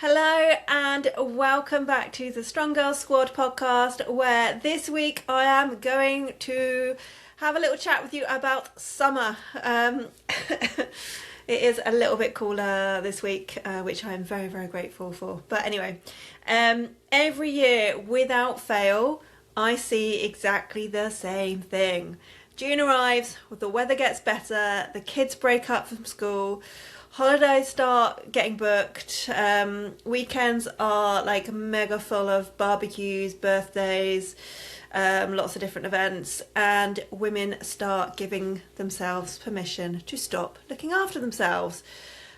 Hello and welcome back to the Strong Girl Squad podcast, where this week I am going to have a little chat with you about summer. It is a little bit cooler this week, which I'm very, very grateful for. But anyway, every year without fail, I see exactly the same thing. June arrives, the weather gets better, the kids break up from school, holidays start getting booked, weekends are like mega full of barbecues, birthdays, lots of different events, and women start giving themselves permission to stop looking after themselves.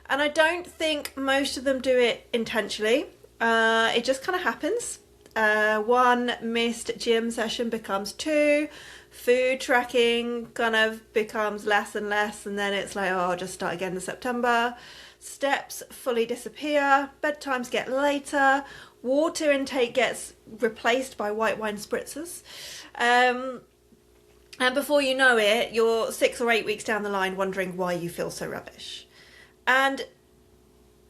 And I don't think most of them do it intentionally. It just kind of happens. One missed gym session becomes two, food tracking kind of becomes less and less, and then it's like, oh, I'll just start again in September. Steps fully disappear, bedtimes get later, water intake gets replaced by white wine spritzers, and before you know it, you're 6 or 8 weeks down the line wondering why you feel so rubbish. And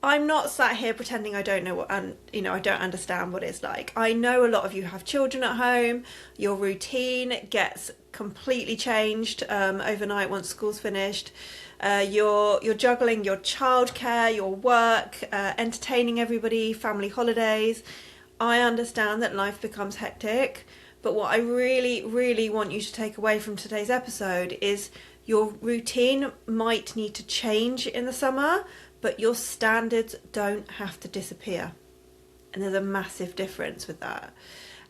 I'm not sat here pretending I don't know what, and I don't understand what it's like. I know a lot of you have children at home. Your routine gets completely changed overnight once school's finished. You're juggling your childcare, your work, entertaining everybody, family holidays. I understand that life becomes hectic, but what I really, really want you to take away from today's episode is your routine might need to change in the summer, but your standards don't have to disappear. And there's a massive difference with that.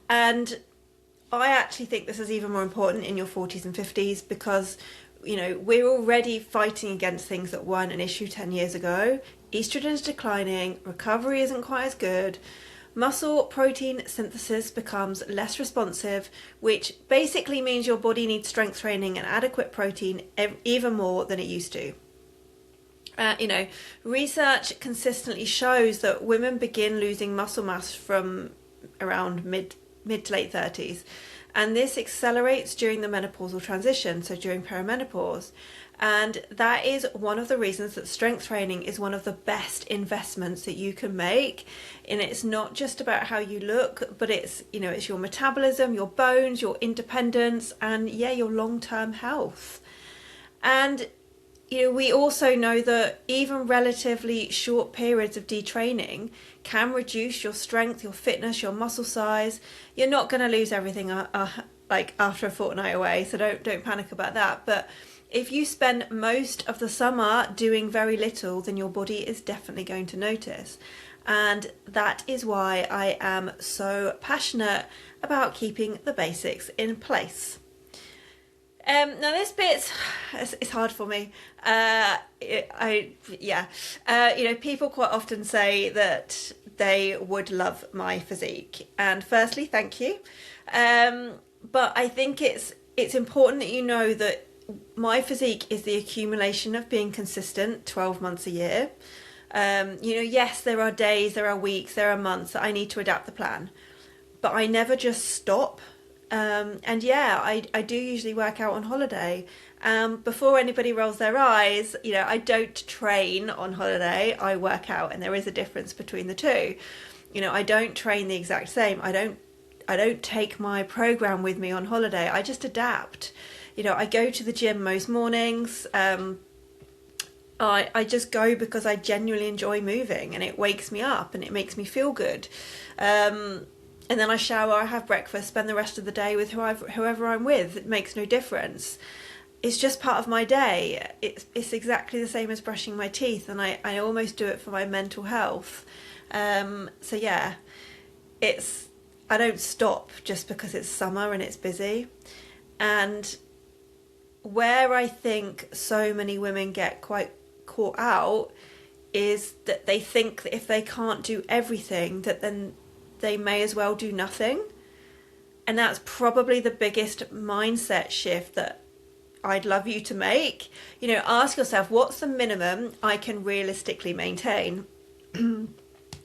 And I actually think this is even more important in your 40s and 50s because, we're already fighting against things that weren't an issue 10 years ago. Estrogen's declining, recovery isn't quite as good, muscle protein synthesis becomes less responsive, which basically means your body needs strength training and adequate protein even more than it used to. Research consistently shows that women begin losing muscle mass from around mid to late 30s, and this accelerates during the menopausal transition, so during perimenopause. And that is one of the reasons that strength training is one of the best investments that you can make. And it's not just about how you look, but it's your metabolism, your bones, your independence, and your long-term health. And we also know that even relatively short periods of detraining can reduce your strength, your fitness, your muscle size. You're not going to lose everything like after a fortnight away, so don't panic about that. But if you spend most of the summer doing very little, then your body is definitely going to notice. And that is why I am so passionate about keeping the basics in place. Now this bit, it's hard for me. People quite often say that they would love my physique, and firstly, thank you. But I think it's important that you know that my physique is the accumulation of being consistent 12 months a year. Yes, there are days, there are weeks, there are months that I need to adapt the plan, but I never just stop. I do usually work out on holiday. Before anybody rolls their eyes, I don't train on holiday, I work out, and there is a difference between the two. I don't train the exact same. I don't take my program with me on holiday. I just adapt. I go to the gym most mornings. I just go because I genuinely enjoy moving, and it wakes me up and it makes me feel good. And then I shower, I have breakfast, spend the rest of the day with whoever I'm with. It makes no difference. It's just part of my day. It's exactly the same as brushing my teeth, and I almost do it for my mental health. I don't stop just because it's summer and it's busy. And where I think so many women get quite caught out is that they think that if they can't do everything, that then they may as well do nothing. And that's probably the biggest mindset shift that I'd love you to make. Ask yourself, what's the minimum I can realistically maintain?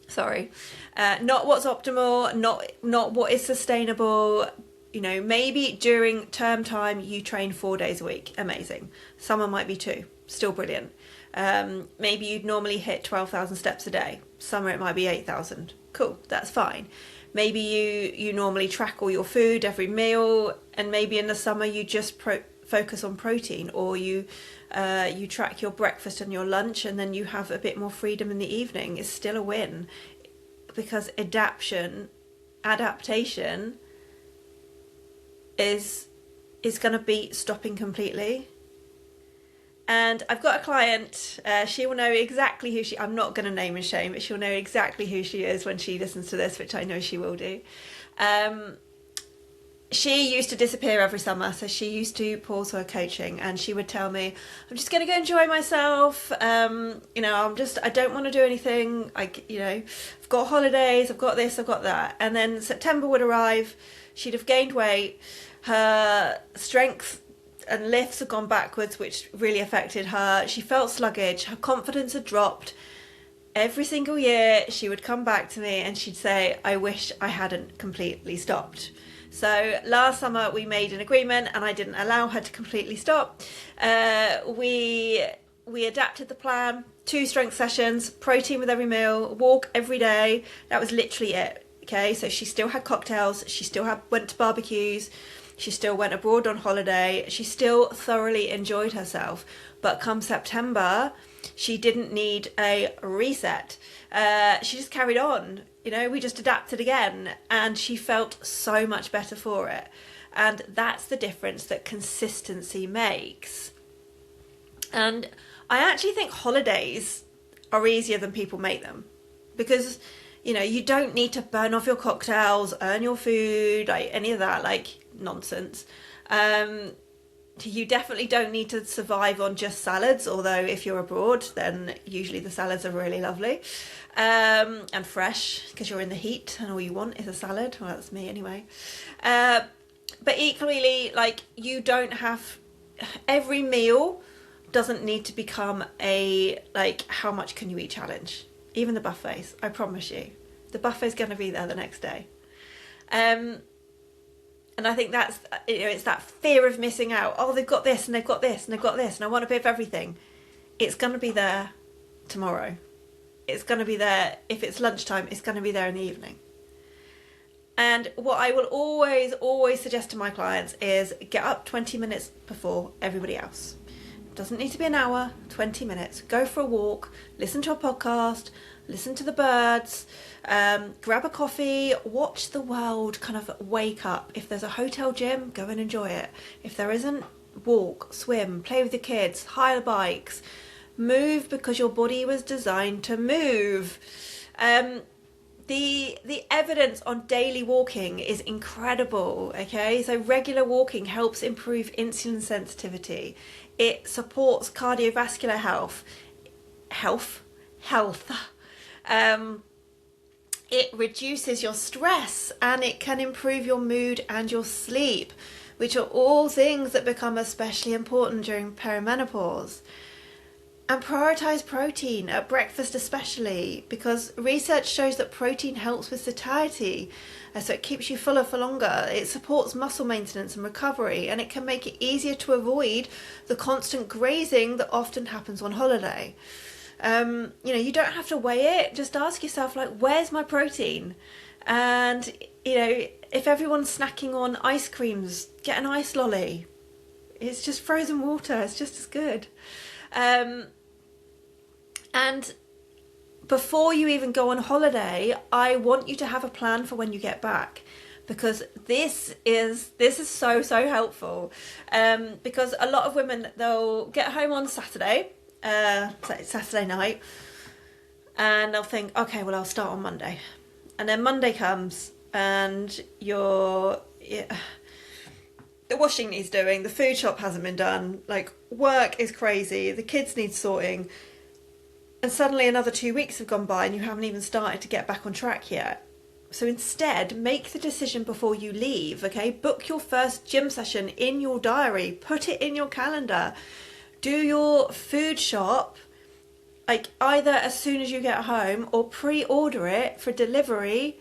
Sorry. Not what's optimal, not what is sustainable. Maybe during term time you train 4 days a week. Amazing. Summer might be 2. Still brilliant. Maybe you'd normally hit 12,000 steps a day. Summer it might be 8,000. Cool, that's fine. Maybe you normally track all your food every meal, and maybe in the summer you just focus on protein, or you track your breakfast and your lunch, and then you have a bit more freedom in the evening. It's still a win, because adaptation is going to beat stopping completely. And I've got a client, she will know exactly who I'm not going to name and shame, but she'll know exactly who she is when she listens to this, which I know she will do. She used to disappear every summer, so she used to pause her coaching, and she would tell me, I'm just going to go enjoy myself, I don't want to do anything, I've got holidays, I've got this, I've got that. And then September would arrive, she'd have gained weight, her strength and lifts had gone backwards, which really affected her. She felt sluggish, her confidence had dropped. Every single year she would come back to me and she'd say, I wish I hadn't completely stopped. So last summer we made an agreement, and I didn't allow her to completely stop. We adapted the plan, 2 strength sessions, protein with every meal, walk every day. That was literally it. Okay, so she still had cocktails, she still went to barbecues, she still went abroad on holiday, she still thoroughly enjoyed herself. But come September, she didn't need a reset. She just carried on. We just adapted again, and she felt so much better for it. And that's the difference that consistency makes. And I actually think holidays are easier than people make them, because you don't need to burn off your cocktails, earn your food, like any of that nonsense. You definitely don't need to survive on just salads, although if you're abroad, then usually the salads are really lovely and fresh, because you're in the heat and all you want is a salad. Well, that's me anyway. But equally, you don't have, every meal doesn't need to become a how much can you eat challenge. Even the buffets, I promise you, the buffet's going to be there the next day. And I think that's, it's that fear of missing out. Oh, they've got this and they've got this and they've got this and I want a bit of everything. It's going to be there tomorrow. It's going to be there, if it's lunchtime, it's going to be there in the evening. And what I will always suggest to my clients is get up 20 minutes before everybody else. It doesn't need to be an hour, 20 minutes. Go for a walk, listen to a podcast, listen to the birds, grab a coffee, watch the world kind of wake up. If there's a hotel gym, go and enjoy it. If there isn't, walk, swim, play with the kids, hire bikes, move, because your body was designed to move. The evidence on daily walking is incredible, okay? So regular walking helps improve insulin sensitivity. It supports cardiovascular health. It reduces your stress, and it can improve your mood and your sleep, which are all things that become especially important during perimenopause. And prioritise protein at breakfast especially, because research shows that protein helps with satiety, so it keeps you fuller for longer. It supports muscle maintenance and recovery, and it can make it easier to avoid the constant grazing that often happens on holiday. You don't have to weigh it. Just ask yourself, where's my protein? And, if everyone's snacking on ice creams, get an ice lolly. It's just frozen water. It's just as good. And before you even go on holiday, I want you to have a plan for when you get back, because this is so helpful. Because a lot of women, they'll get home on Saturday night, and they'll think, okay, well, I'll start on Monday. And then Monday comes, and the washing needs doing, the food shop hasn't been done, work is crazy, the kids need sorting, and suddenly another 2 weeks have gone by and you haven't even started to get back on track yet. So instead, make the decision before you leave, okay? Book your first gym session in your diary, put it in your calendar. Do your food shop either as soon as you get home, or pre-order it for delivery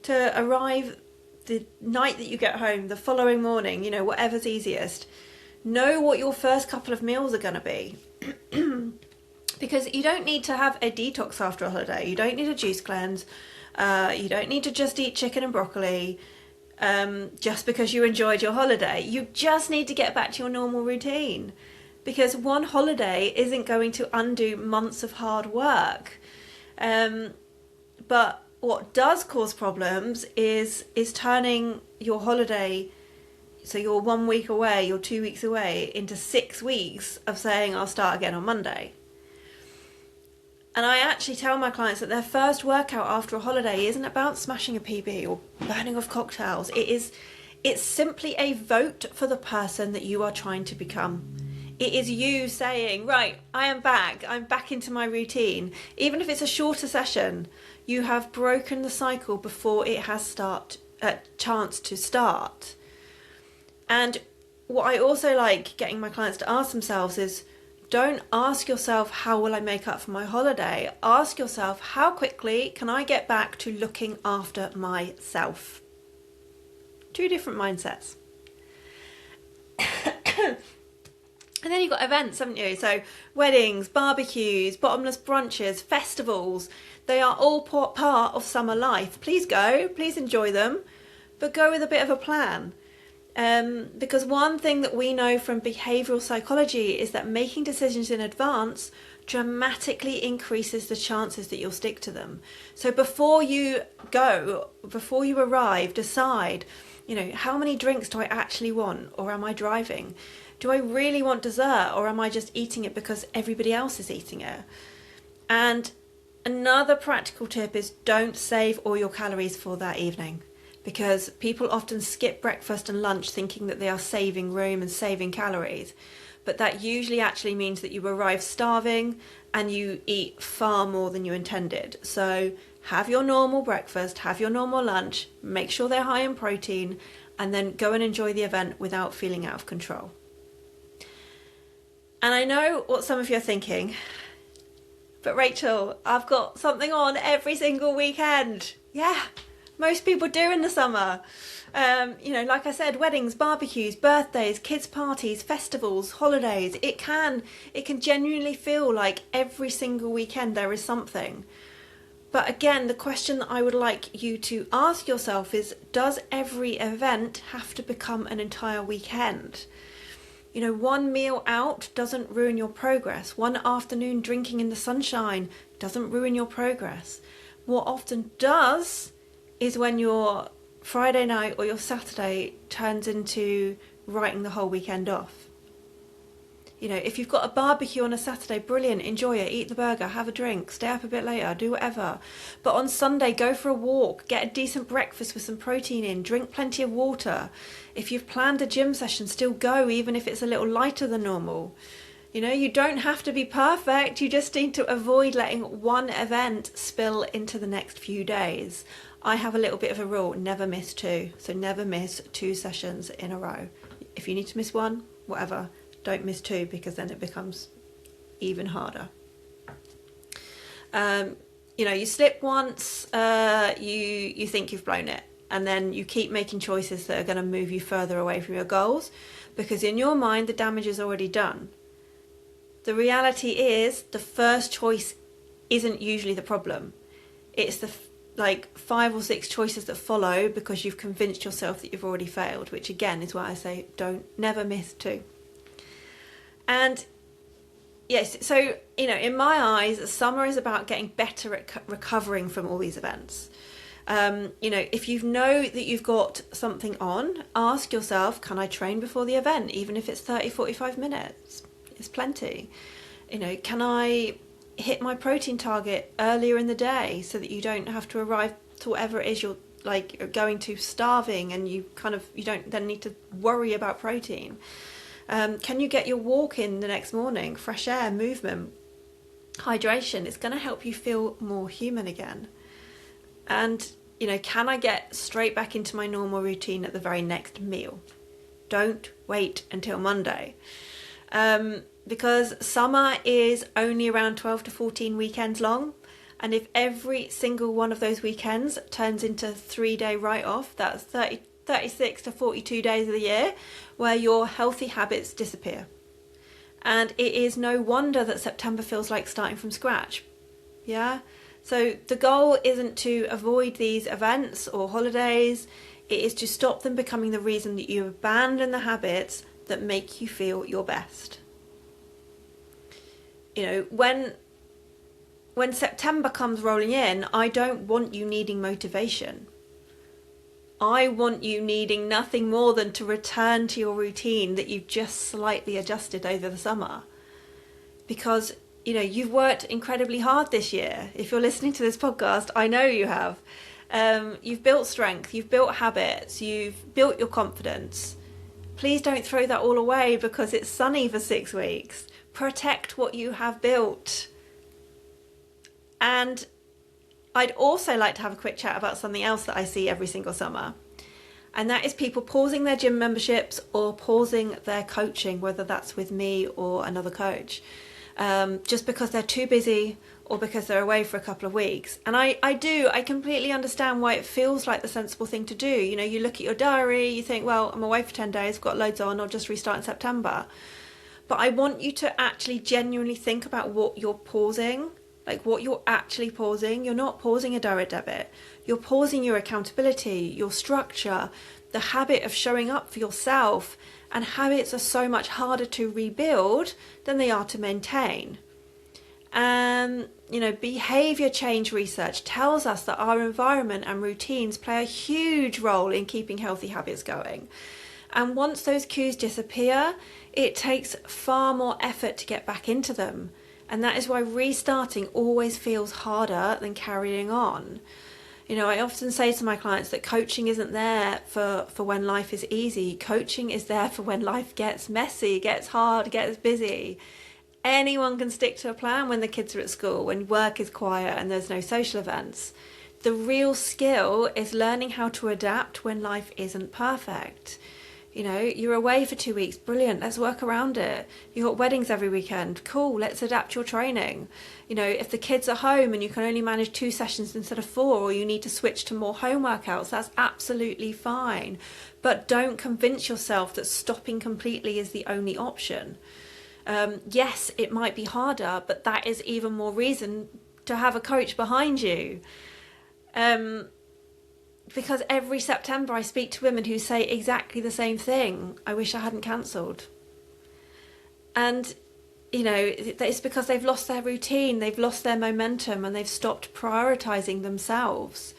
to arrive the night that you get home, the following morning, whatever's easiest. Know what your first couple of meals are going to be. Because you don't need to have a detox after a holiday. You don't need a juice cleanse. You don't need to just eat chicken and broccoli just because you enjoyed your holiday. You just need to get back to your normal routine, because one holiday isn't going to undo months of hard work. But what does cause problems is turning your holiday, so you're 1 week away, you're 2 weeks away, into 6 weeks of saying I'll start again on Monday. And I actually tell my clients that their first workout after a holiday isn't about smashing a PB or burning off cocktails. It's simply a vote for the person that you are trying to become. It is you saying, right, I am back. I'm back into my routine. Even if it's a shorter session, you have broken the cycle before it has a chance to start. And what I also like getting my clients to ask themselves is, don't ask yourself, how will I make up for my holiday? Ask yourself, how quickly can I get back to looking after myself? 2 different mindsets. And then you've got events, haven't you? So weddings, barbecues, bottomless brunches, festivals, they are all part of summer life. Please go, please enjoy them, but go with a bit of a plan. Because one thing that we know from behavioural psychology is that making decisions in advance dramatically increases the chances that you'll stick to them. So before you go, before you arrive, decide, how many drinks do I actually want, or am I driving? Do I really want dessert, or am I just eating it because everybody else is eating it? And another practical tip is, don't save all your calories for that evening. Because people often skip breakfast and lunch thinking that they are saving room and saving calories. But that usually actually means that you arrive starving and you eat far more than you intended. So have your normal breakfast, have your normal lunch, make sure they're high in protein, and then go and enjoy the event without feeling out of control. And I know what some of you are thinking, but Rachel, I've got something on every single weekend. Yeah. Most people do in the summer. Like I said, weddings, barbecues, birthdays, kids' parties, festivals, holidays. It can genuinely feel like every single weekend there is something. But again, the question that I would like you to ask yourself is, does every event have to become an entire weekend? One meal out doesn't ruin your progress. One afternoon drinking in the sunshine doesn't ruin your progress. What often does is when your Friday night or your Saturday turns into writing the whole weekend off. If you've got a barbecue on a Saturday, brilliant, enjoy it, eat the burger, have a drink, stay up a bit later, do whatever. But on Sunday, go for a walk, get a decent breakfast with some protein in, drink plenty of water. If you've planned a gym session, still go, even if it's a little lighter than normal. You don't have to be perfect, you just need to avoid letting one event spill into the next few days. I have a little bit of a rule, never miss 2. So never miss 2 sessions in a row. If you need to miss 1, whatever, don't miss 2, because then it becomes even harder. You slip once, you think you've blown it, and then you keep making choices that are going to move you further away from your goals, because in your mind the damage is already done. The reality is the first choice isn't usually the problem. It's the 5 or 6 choices that follow because you've convinced yourself that you've already failed, which again is why I say never miss 2. And yes, so in my eyes, summer is about getting better at recovering from all these events. If you know that you've got something on, ask yourself, can I train before the event, even if it's 30-45 minutes? It's plenty. Can I hit my protein target earlier in the day so that you don't have to arrive to whatever it is you're going to starving, and you don't then need to worry about protein? Can you get your walk in the next morning? Fresh air, movement, hydration. It's going to help you feel more human again. And can I get straight back into my normal routine at the very next meal? Don't wait until Monday. Because summer is only around 12 to 14 weekends long, and if every single one of those weekends turns into 3-day write-off, that's 36 to 42 days of the year where your healthy habits disappear. And it is no wonder that September feels like starting from scratch. Yeah? So the goal isn't to avoid these events or holidays. It is to stop them becoming the reason that you abandon the habits that make you feel your best. You know, when September comes rolling in, I don't want you needing motivation. I want you needing nothing more than to return to your routine that you've just slightly adjusted over the summer. Because, you know, you've worked incredibly hard this year. If you're listening to this podcast, I know you have. You've built strength, you've built habits, you've built your confidence. Please don't throw that all away because it's sunny for 6 weeks. Protect what you have built. And I'd also like to have a quick chat about something else that I see every single summer. And that is people pausing their gym memberships or pausing their coaching, whether that's with me or another coach, just because they're too busy or because they're away for a couple of weeks. And I completely understand why it feels like the sensible thing to do. You know, you look at your diary, you think, well, I'm away for 10 days, got loads on, I'll just restart in September. But I want you to actually genuinely think about what you're pausing. Like what you're actually pausing. You're not pausing a direct debit. You're pausing your accountability, your structure, the habit of showing up for yourself. And habits are so much harder to rebuild than they are to maintain. You know, behavior change research tells us that our environment and routines play a huge role in keeping healthy habits going. And once those cues disappear, it takes far more effort to get back into them. And that is why restarting always feels harder than carrying on. You know, I often say to my clients that coaching isn't there for when life is easy. Coaching is there for when life gets messy, gets hard, gets busy. Anyone can stick to a plan when the kids are at school, when work is quiet and there's no social events. The real skill is learning how to adapt when life isn't perfect. You know, you're away for 2 weeks, brilliant, let's work around it. You've got weddings every weekend, cool, let's adapt your training. You know, if the kids are home and you can only manage 2 sessions instead of 4, or you need to switch to more home workouts, that's absolutely fine. But don't convince yourself that stopping completely is the only option. Yes, it might be harder, but that is even more reason to have a coach behind you. Because every September I speak to women who say exactly the same thing. I wish I hadn't cancelled. And, you know, it's because they've lost their routine, they've lost their momentum, and they've stopped prioritising themselves.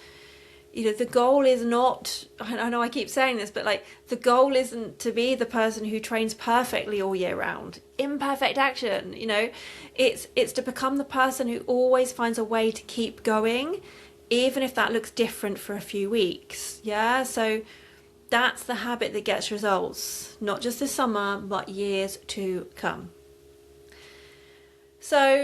You know, the goal is not, I know I keep saying this, but like the goal isn't to be the person who trains perfectly all year round. Imperfect action, you know, it's to become the person who always finds a way to keep going, even if that looks different for a few weeks. Yeah, so that's the habit that gets results, not just this summer, but years to come. So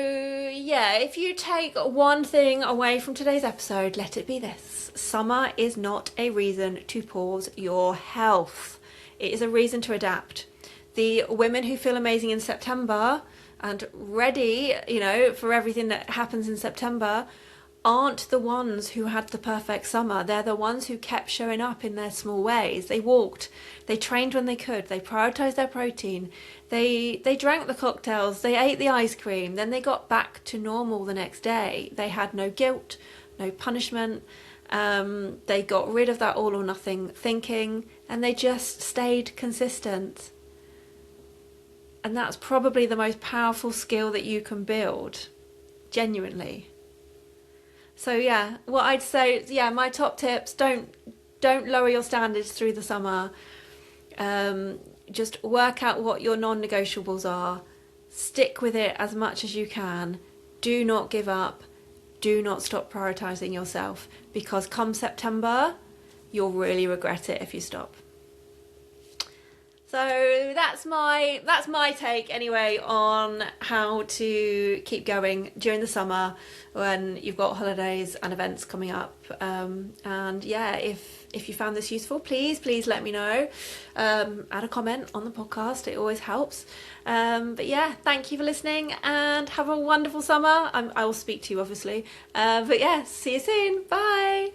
yeah, if you take one thing away from today's episode, let it be this. Summer is not a reason to pause your health. It is a reason to adapt. The women who feel amazing in September and ready, you know, for everything that happens in September aren't the ones who had the perfect summer. They're the ones who kept showing up in their small ways. They walked, they trained when they could, they prioritized their protein, they drank the cocktails, they ate the ice cream, then they got back to normal the next day. They had no guilt, no punishment. They got rid of that all or nothing thinking, and they just stayed consistent. And that's probably the most powerful skill that you can build, genuinely. So yeah, what I'd say is, yeah, my top tips, don't lower your standards through the summer. Just work out what your non-negotiables are. Stick with it as much as you can. Do not give up. Do not stop prioritising yourself, because come September, you'll really regret it if you stop. So that's my take anyway on how to keep going during the summer when you've got holidays and events coming up. And yeah, if you found this useful, please let me know. Add a comment on the podcast, it always helps. But yeah, thank you for listening and have a wonderful summer. I will speak to you obviously. But yeah, see you soon. Bye.